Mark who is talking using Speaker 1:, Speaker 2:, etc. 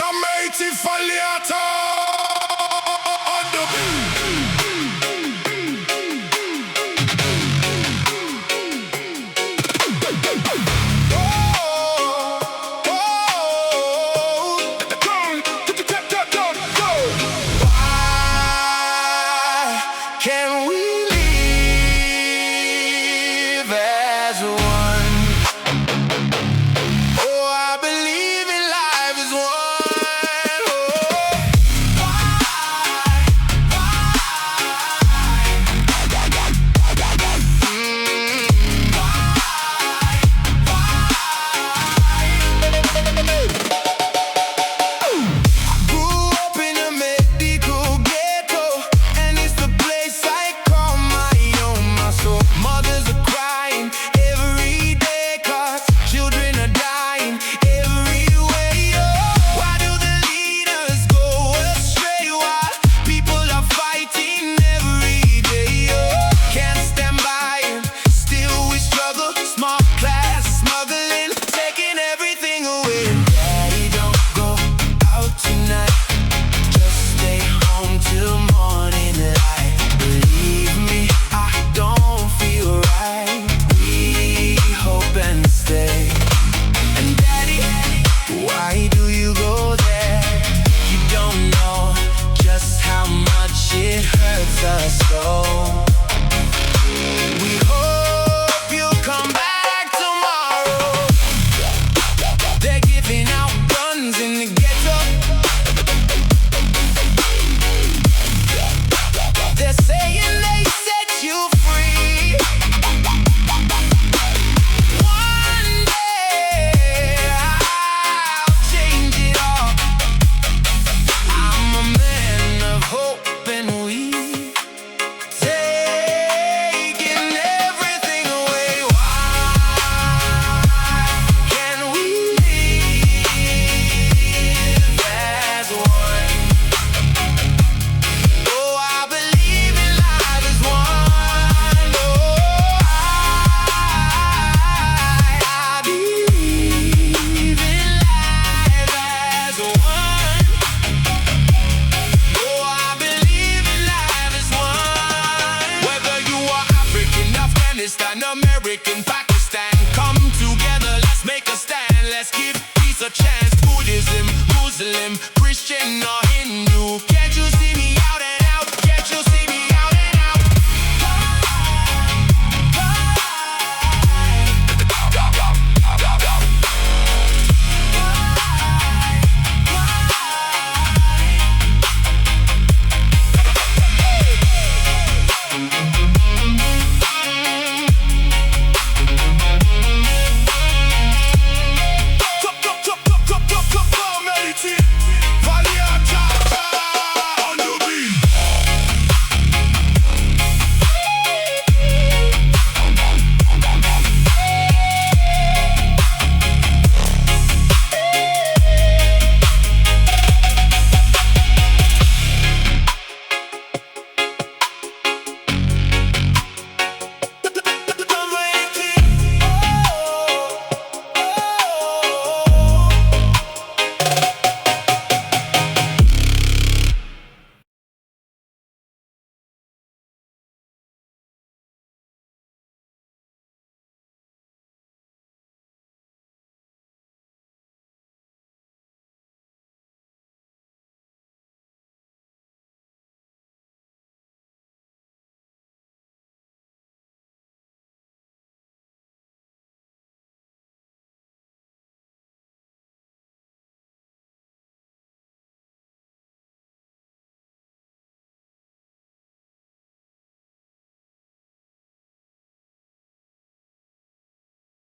Speaker 1: Tamaiti, Faleata on the Why can't we live as one? Oh, I believe in life as one. Oh, grew up in a medical ghetto, and it's the place I call my own. My soul. Mothers are crying every day, 'cause children are dying every way. Oh, why do the leaders go astray while people are fighting every day? Oh, can't stand by and still we struggle. Small class smuggling, taking everything away. Daddy, don't go out tonight. Just stay home till morning light. Believe me, I don't feel right. We hope and stay. And Daddy, why do you go there? You don't know just how much it hurts us so. We hope you'll come back tomorrow. They're giving out guns in the ghetto. They're saying they set you free. One day I'll change it all. I'm a man of hope, and we taking everything away. Why can't we live as one? Oh, I believe in life as one. Oh, I believe in life as one. Oh, I believe in life as one. Whether you are African, Afghanistan, American, Pakistan, come together, let's make a stand. Let's give peace a chance. Buddhism, Muslim, Christian or Hindu.